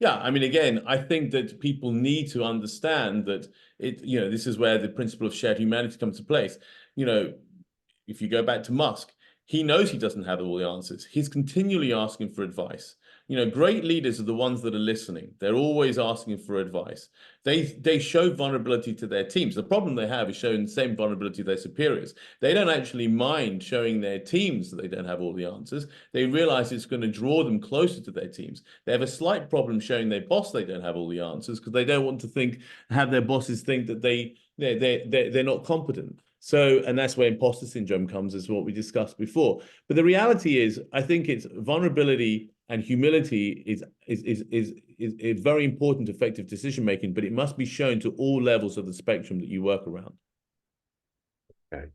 Yeah, I mean, again, I think that people need to understand that this is where the principle of shared humanity comes to place. If you go back to Musk, he knows he doesn't have all the answers. He's continually asking for advice. Great leaders are the ones that are listening. They're always asking for advice. They show vulnerability to their teams. The problem they have is showing the same vulnerability to their superiors. They don't actually mind showing their teams that they don't have all the answers. They realize it's going to draw them closer to their teams. They have a slight problem showing their boss they don't have all the answers because they don't want to have their bosses think that they're not competent. So, and that's where imposter syndrome comes, as what we discussed before. But the reality is, I think it's vulnerability and humility is very important to effective decision making, but it must be shown to all levels of the spectrum that you work around. Okay.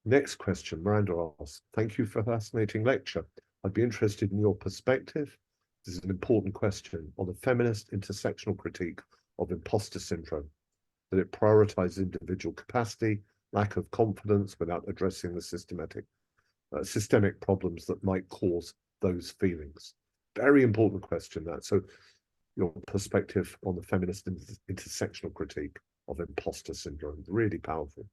Next question, Miranda asks, thank you for a fascinating lecture. I'd be interested in your perspective. This is an important question on the feminist intersectional critique of imposter syndrome, that it prioritizes individual capacity, lack of confidence without addressing the systemic problems that might cause those feelings. Very important question, that. So your perspective on the feminist intersectional critique of imposter syndrome, really powerful.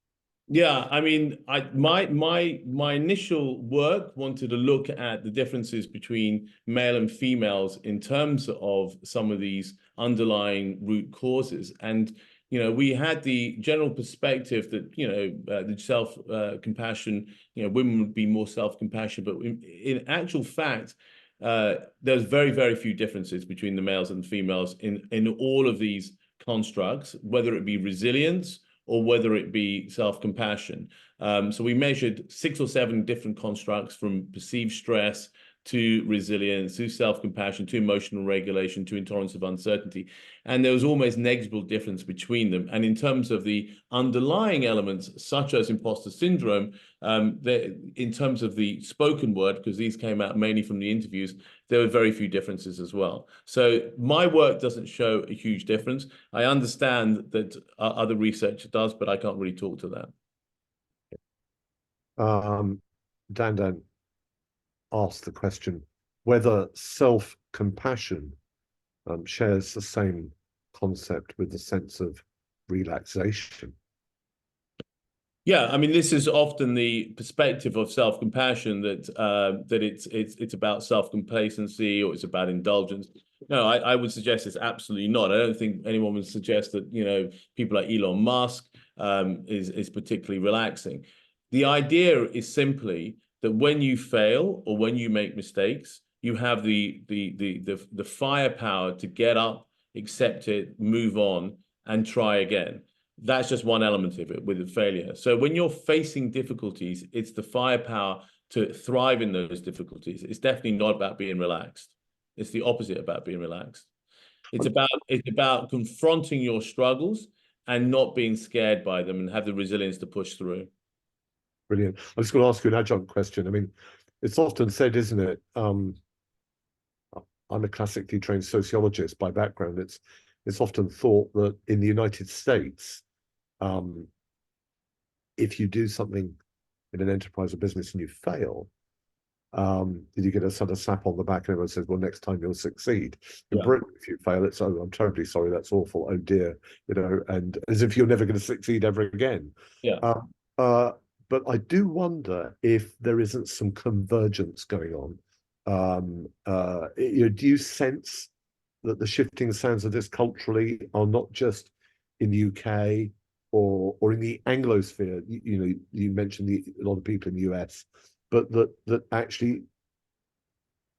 Yeah, I mean, my initial work wanted to look at the differences between male and females in terms of some of these underlying root causes. And we had the general perspective that, the self-compassion, women would be more self-compassionate, but in actual fact, there's very, very few differences between the males and the females in all of these constructs, whether it be resilience or whether it be self-compassion. So we measured 6 or 7 different constructs, from perceived stress to resilience, to self-compassion, to emotional regulation, to intolerance of uncertainty. And there was almost negligible difference between them. And in terms of the underlying elements, such as imposter syndrome, in terms of the spoken word, because these came out mainly from the interviews, there were very few differences as well. So my work doesn't show a huge difference. I understand that other research does, but I can't really talk to that. Dan asked the question whether self-compassion shares the same concept with the sense of relaxation. Yeah, I mean, this is often the perspective of self-compassion that it's about self-complacency or it's about indulgence. No, I would suggest it's absolutely not. I don't think anyone would suggest that, people like Elon Musk is particularly relaxing. The idea is simply that when you fail or when you make mistakes, you have the firepower to get up, accept it, move on, and try again. That's just one element of it with a failure. So when you're facing difficulties, it's the firepower to thrive in those difficulties. It's definitely not about being relaxed. It's the opposite about being relaxed. It's about confronting your struggles and not being scared by them and have the resilience to push through. Brilliant. I'm just going to ask you an adjunct question. I mean, it's often said, isn't it? I'm a classically trained sociologist by background. It's often thought that in the United States, if you do something in an enterprise or business and you fail, you get a sort of slap on the back and everyone says, well, next time you'll succeed. In Britain, if you fail, it's, oh, I'm terribly sorry, that's awful, oh dear, and as if you're never going to succeed ever again. But I do wonder if there isn't some convergence going on. Do you sense that the shifting sands of this culturally are not just in the UK or in the Anglosphere? You mentioned a lot of people in the US, but that actually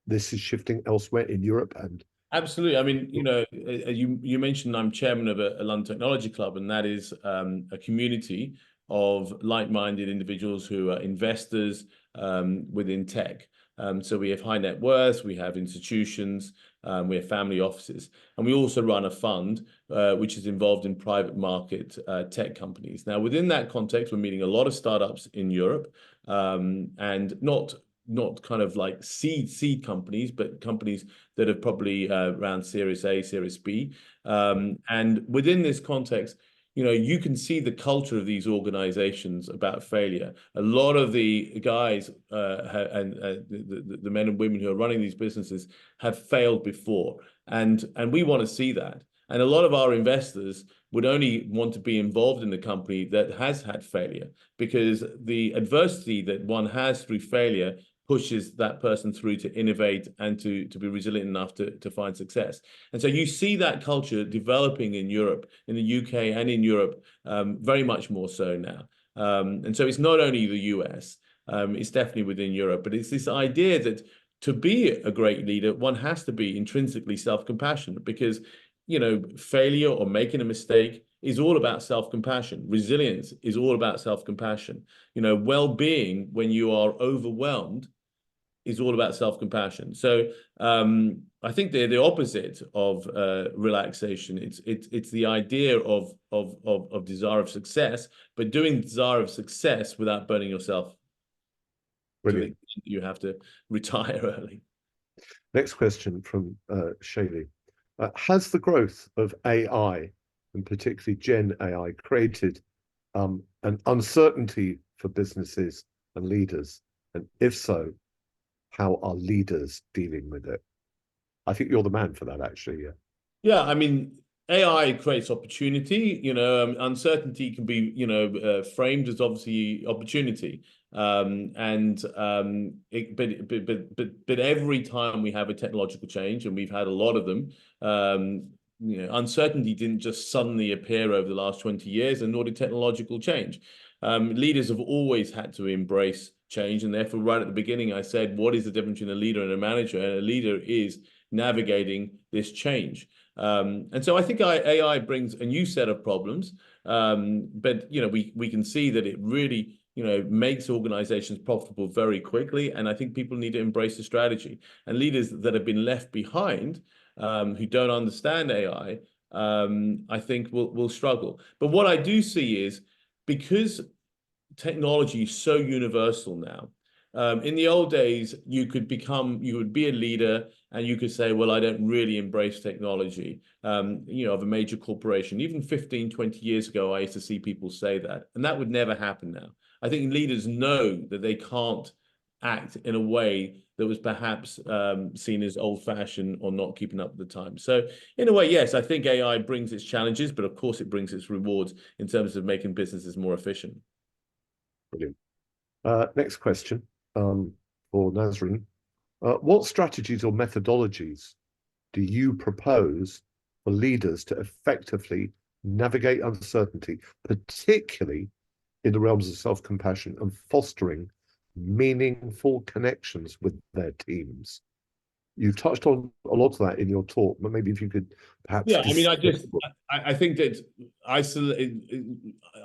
this is shifting elsewhere in Europe and absolutely. I mean, you mentioned I'm chairman of a London Technology Club, and that is a community of like-minded individuals who are investors within tech. So we have high net worth, we have institutions, we have family offices, and we also run a fund which is involved in private market tech companies. Now, within that context, we're meeting a lot of startups in Europe, and not kind of like seed companies, but companies that are probably around Series A, Series B. And within this context, you can see the culture of these organizations about failure. A lot of the guys and the men and women who are running these businesses have failed before. And we want to see that. And a lot of our investors would only want to be involved in the company that has had failure, because the adversity that one has through failure pushes that person through to innovate and to be resilient enough to find success. And so you see that culture developing in Europe, in the UK and in Europe, very much more so now. And so it's not only the US, it's definitely within Europe, but it's this idea that to be a great leader, one has to be intrinsically self-compassionate, because, failure or making a mistake is all about self-compassion. Resilience is all about self-compassion. Well-being when you are overwhelmed is all about self-compassion. So I think they're the opposite of relaxation. It's the idea of desire of success, but doing desire of success without burning yourself. Brilliant. You have to retire early. Next question from Shaylee. Has the growth of AI, and particularly Gen AI, created an uncertainty for businesses and leaders? And if so, how are leaders dealing with it? I think you're the man for that, actually. Yeah, I mean, AI creates opportunity. Uncertainty can be, framed as obviously opportunity. But every time we have a technological change, and we've had a lot of them, uncertainty didn't just suddenly appear over the last 20 years, and nor did technological change. Leaders have always had to embrace change, and therefore, right at the beginning, I said, what is the difference between a leader and a manager? And a leader is navigating this change. And so I think AI brings a new set of problems, but we can see that it really makes organizations profitable very quickly. And I think people need to embrace the strategy. And leaders that have been left behind, who don't understand AI, I think will struggle. But what I do see is, because technology is so universal now. In the old days, you would be a leader and you could say, well, I don't really embrace technology, of a major corporation. Even 15, 20 years ago, I used to see people say that, and that would never happen now. I think leaders know that they can't act in a way that was perhaps seen as old-fashioned or not keeping up with the time. So in a way, yes, I think AI brings its challenges, but of course it brings its rewards in terms of making businesses more efficient. Brilliant. Next question for Nazrin. What strategies or methodologies do you propose for leaders to effectively navigate uncertainty, particularly in the realms of self-compassion and fostering meaningful connections with their teams. You touched on a lot of that in your talk, but maybe if you could perhaps Yeah, I mean, I think that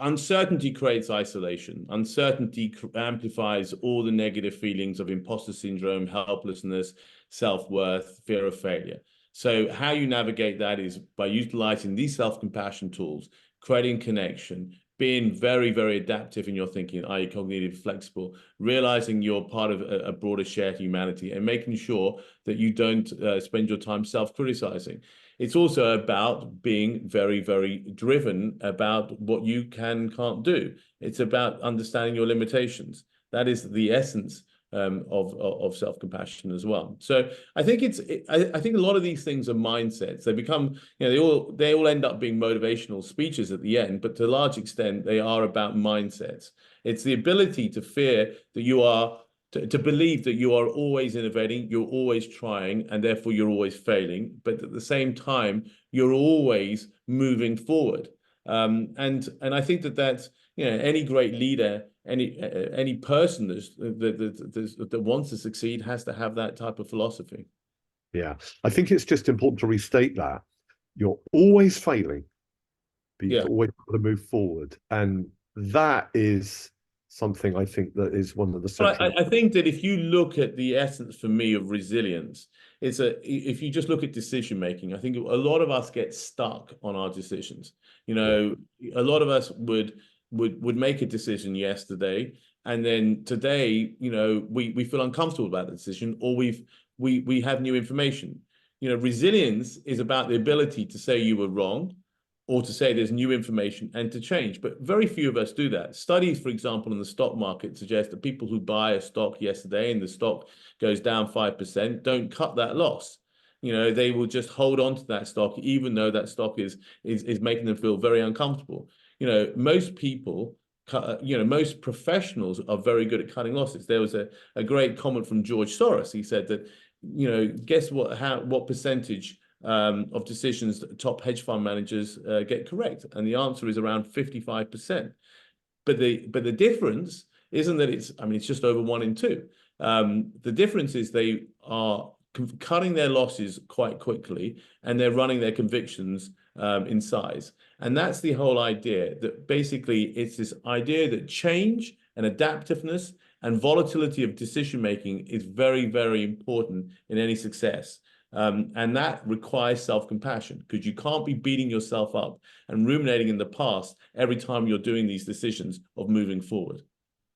uncertainty creates isolation. Uncertainty amplifies all the negative feelings of imposter syndrome, helplessness, self-worth, fear of failure. So how you navigate that is by utilizing these self-compassion tools, creating connection, being very, very adaptive in your thinking, i.e. cognitive, flexible, realizing you're part of a broader shared humanity, and making sure that you don't spend your time self-criticizing. It's also about being very, very driven about what you can and can't do. It's about understanding your limitations. That is the essence of self-compassion as well. So I think I think a lot of these things are mindsets. They become, they all end up being motivational speeches at the end, but to a large extent, they are about mindsets. It's the ability to fear that you are to believe that you are always innovating, you're always trying, and therefore you're always failing. But at the same time, you're always moving forward. And I think that's, any great leader, any person that wants to succeed has to have that type of philosophy. Yeah, I think it's just important to restate that you're always failing, but you've always got to move forward, and that is something I think that is one of the central. I think that if you look at the essence for me of resilience, if you just look at decision making, I think a lot of us get stuck on our decisions. A lot of us would make a decision yesterday, and then today, we feel uncomfortable about the decision, or we have new information. Resilience is about the ability to say you were wrong, or to say there's new information and to change. But very few of us do that. Studies, for example, in the stock market suggest that people who buy a stock yesterday and the stock goes down 5% don't cut that loss. They will just hold on to that stock, even though that stock is making them feel very uncomfortable. Most people, most professionals are very good at cutting losses. There was a great comment from George Soros. He said that, guess what percentage of decisions that top hedge fund managers get correct, and the answer is around 55%. But the difference isn't that it's just over 1 in 2. The difference is they are cutting their losses quite quickly, and they're running their convictions in size. And that's the whole idea, that basically it's this idea that change and adaptiveness and volatility of decision making is very, very important in any success. And that requires self-compassion, because you can't be beating yourself up and ruminating in the past every time you're doing these decisions of moving forward.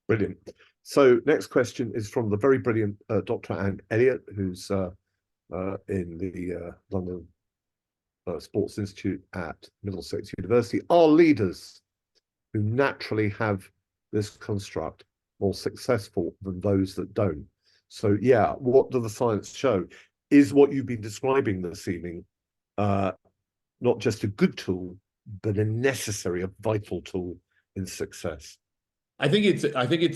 Brilliant. So next question is from the very brilliant Dr. Anne Elliott, who's in the London Sports Institute at Middlesex University. Are leaders who naturally have this construct more successful than those that don't? So yeah, what does the science show? Is what you've been describing this evening not just a good tool, but a necessary, a vital tool in success? I think it's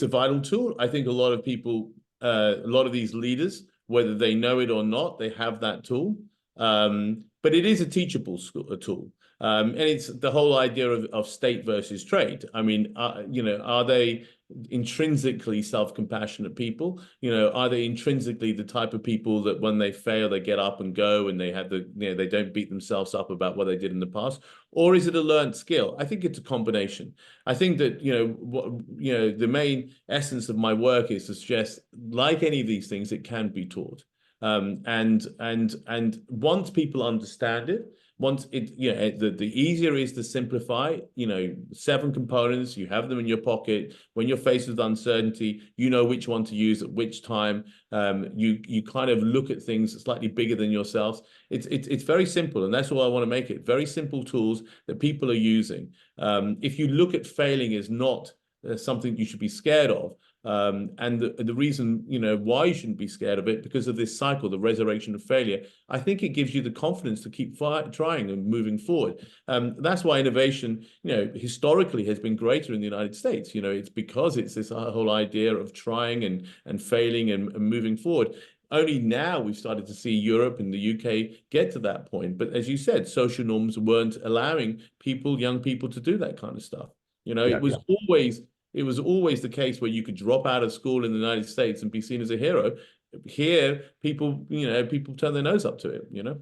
a vital tool. I think a lot of people, a lot of these leaders, whether they know it or not, they have that tool. But it is a teachable tool. And it's the whole idea of state versus trade. I mean, are they intrinsically self-compassionate people? Are they intrinsically the type of people that when they fail, they get up and go, and they have they don't beat themselves up about what they did in the past? Or is it a learned skill? I think it's a combination. I think that, the main essence of my work is to suggest, like any of these things, it can be taught. And once people understand it, once it, the easier it is to simplify, 7 components, you have them in your pocket. When you're faced with uncertainty, you know which one to use at which time. You kind of look at things slightly bigger than yourselves. It's very simple, and that's all I want to make it. Very simple tools that people are using. If you look at failing as not something you should be scared of, and the reason, why you shouldn't be scared of it, because of this cycle, the resurrection of failure, I think it gives you the confidence to keep trying and moving forward. That's why innovation, historically has been greater in the United States. It's because it's this whole idea of trying and failing and moving forward. only now we've started to see Europe and the UK get to that point. But as you said, social norms weren't allowing young people to do that kind of stuff. You know, Yeah, it was always the case where you could drop out of school in the United States and be seen as a hero. Here, people turn their nose up to it, you know?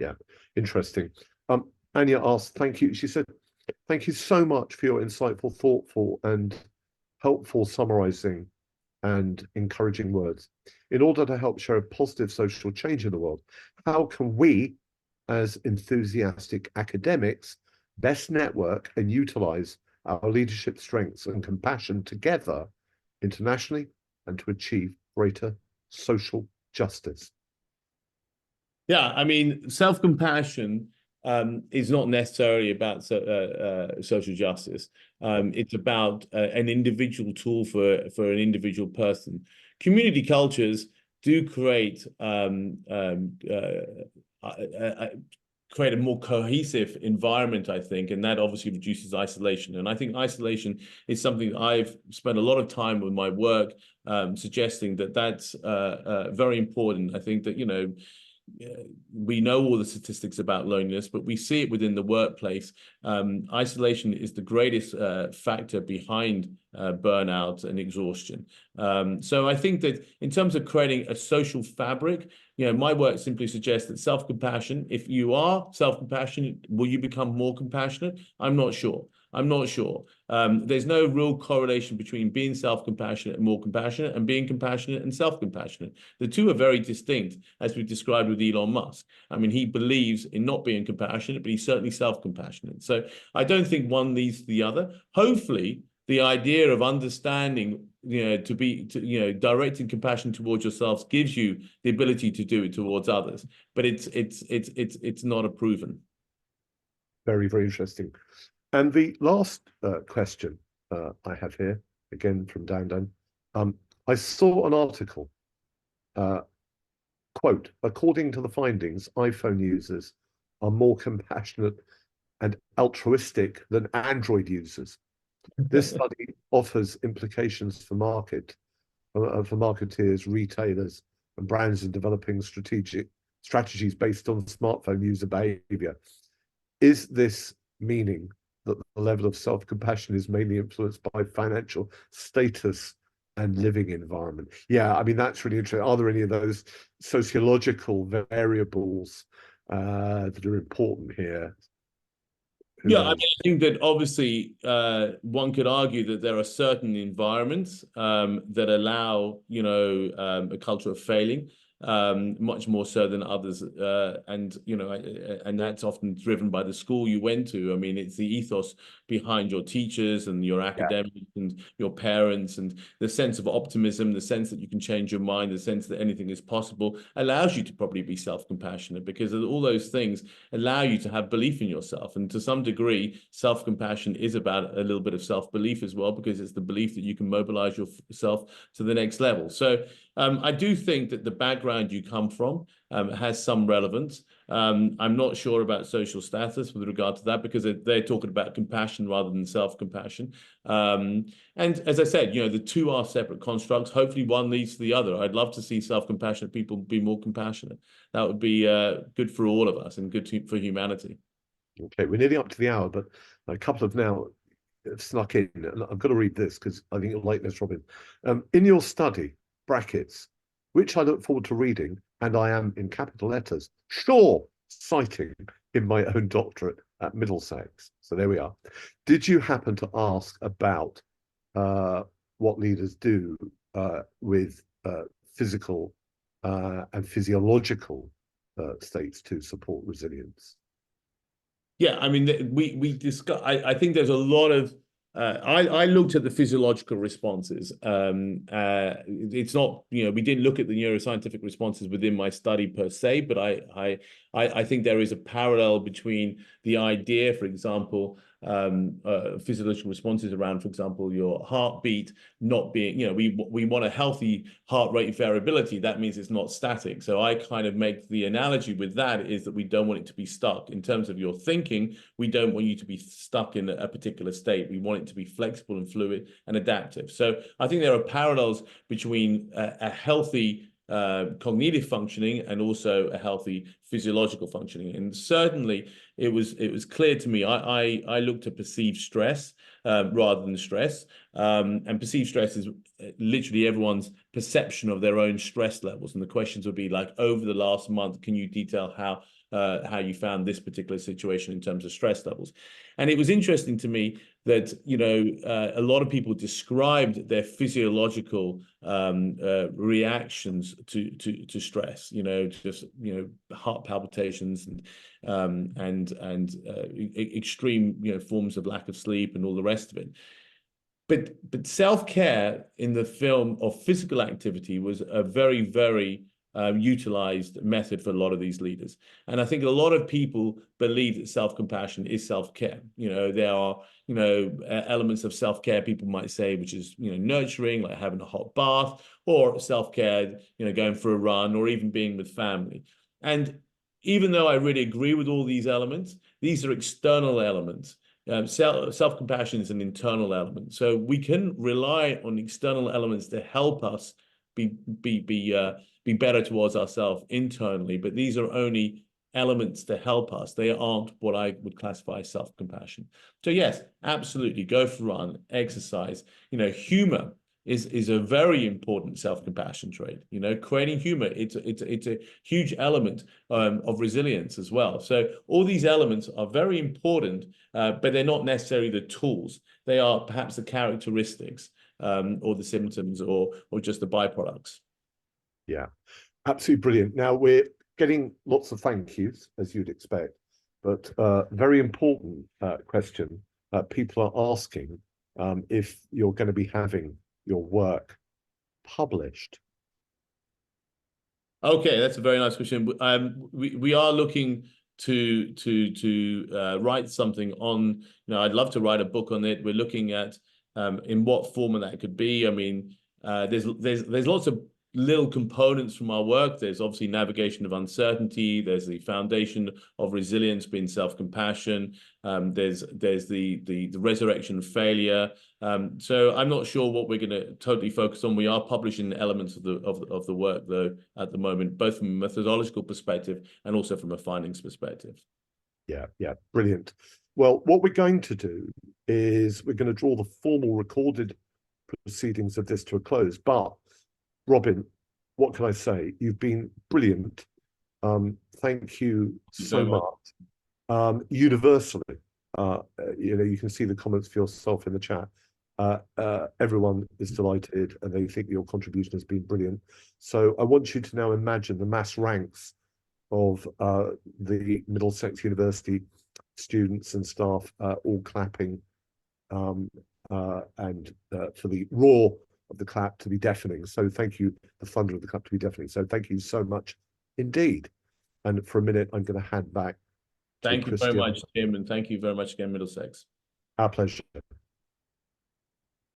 yeah. Interesting. Anya asked, thank you. She said, thank you so much for your insightful, thoughtful, and helpful summarizing and encouraging words. In order to help show a positive social change in the world, how can we, as enthusiastic academics, best network and utilize our leadership strengths and compassion together internationally and to achieve greater social justice? Yeah, I mean, self-compassion is not necessarily about social justice. It's about an individual tool for an individual person. Community cultures do create create a more cohesive environment, I think, and that obviously reduces isolation. And I think isolation is something I've spent a lot of time with my work suggesting that that's very important. I think that, you know, we know all the statistics about loneliness, but we see it within the workplace. Isolation is the greatest factor behind burnout and exhaustion. So I think that in terms of creating a social fabric, you know, my work simply suggests that self-compassion, if you are self-compassionate, will you become more compassionate? I'm not sure. I'm not sure. There's no real correlation between being self-compassionate and more compassionate and being compassionate and self-compassionate. The two are very distinct, as we described with Elon Musk. I mean, he believes in not being compassionate, but he's certainly self-compassionate. So I don't think one leads to the other. Hopefully, the idea of understanding, you know, directing compassion towards yourselves gives you the ability to do it towards others. But it's not a proven. Very, very interesting. And the last question I have here, again from Dan. I saw an article, quote, according to the findings, iPhone users are more compassionate and altruistic than Android users. This study offers implications for marketeers, retailers, and brands in developing strategies based on smartphone user behavior. Is this meaning that the level of self-compassion is mainly influenced by financial status and living environment? Yeah, I mean, that's really interesting. Are there any of those sociological variables that are important here? Yeah, I mean, I think that obviously one could argue that there are certain environments that allow, you know, a culture of failing much more so than others. And, you know, and that's often driven by the school you went to. I mean, it's the ethos behind your teachers and your academics and your parents, and the sense of optimism, the sense that you can change your mind, the sense that anything is possible allows you to probably be self-compassionate, because all those things allow you to have belief in yourself. And to some degree, self-compassion is about a little bit of self-belief as well, because it's the belief that you can mobilize yourself to the next level. So I do think that the background you come from has some relevance. I'm not sure about social status with regard to that, because they're talking about compassion rather than self-compassion. And as I said, you know, the two are separate constructs. Hopefully one leads to the other. I'd love to see self-compassionate people be more compassionate. That would be good for all of us and good for humanity. Okay, we're nearly up to the hour, but a couple of now have snuck in. And I've got to read this because I think you'll like this, Robin. In your study, brackets, which I look forward to reading, and I am in capital letters, sure, citing in my own doctorate at Middlesex. So there we are. Did you happen to ask about what leaders do with physical and physiological states to support resilience? Yeah, I mean, we discuss. I think there's a lot of. I looked at the physiological responses. It's not, you know, we didn't look at the neuroscientific responses within my study per se, but I think there is a parallel between the idea, for example, physiological responses around, for example, your heartbeat not being, you know, we want a healthy heart rate variability. That means it's not static. So I kind of make the analogy with that is that we don't want it to be stuck. In terms of your thinking, we don't want you to be stuck in a particular state. We want it to be flexible and fluid and adaptive. So I think there are parallels between a healthy cognitive functioning and also a healthy physiological functioning. And certainly it was clear to me. I looked at perceived stress rather than stress, and perceived stress is literally everyone's perception of their own stress levels. And the questions would be like, over the last month, can you detail how you found this particular situation in terms of stress levels? And it was interesting to me that, you know, a lot of people described their physiological reactions to stress, you know, just, you know, heart palpitations and extreme, you know, forms of lack of sleep and all the rest of it. But self-care in the film of physical activity was a very, very utilized method for a lot of these leaders. And I think a lot of people believe that self-compassion is self-care. You know, there are, you know, elements of self-care people might say, which is, you know, nurturing, like having a hot bath, or self-care, you know, going for a run, or even being with family. And even though I really agree with all these elements, these are external elements. Self-compassion is an internal element. So we can rely on external elements to help us be better towards ourselves internally, but these are only elements to help us. They aren't what I would classify as self-compassion. So yes, absolutely, go for a run, exercise. You know, humor is a very important self-compassion trait. You know, creating humor, it's a huge element of resilience as well. So all these elements are very important, but they're not necessarily the tools. They are perhaps the characteristics or the symptoms or just the byproducts. Yeah, absolutely brilliant. Now we're getting lots of thank yous, as you'd expect, but very important question. People are asking if you're going to be having your work published. Okay, that's a very nice question. We are looking to write something on. You know, I'd love to write a book on it. We're looking at in what format that could be. I mean, there's lots of little components from our work. There's obviously navigation of uncertainty. There's the foundation of resilience being self-compassion. There's the resurrection of failure. So I'm not sure what we're going to totally focus on. We are publishing elements of the work though at the moment, both from a methodological perspective and also from a findings perspective. Yeah, brilliant. Well, what we're going to do is we're going to draw the formal recorded proceedings of this to a close. But Robin, what can I say? You've been brilliant. Thank you so much. Universally, you know, you can see the comments for yourself in the chat. Everyone is delighted and they think your contribution has been brilliant. So I want you to now imagine the mass ranks of the Middlesex University students and staff all clapping and for the roar of the clap to be deafening. So thank you, the thunder of the clap to be deafening. So thank you so much indeed. And for a minute, I'm going to hand back. Thank you very much, Tim, and thank you very much again, Middlesex. Our pleasure.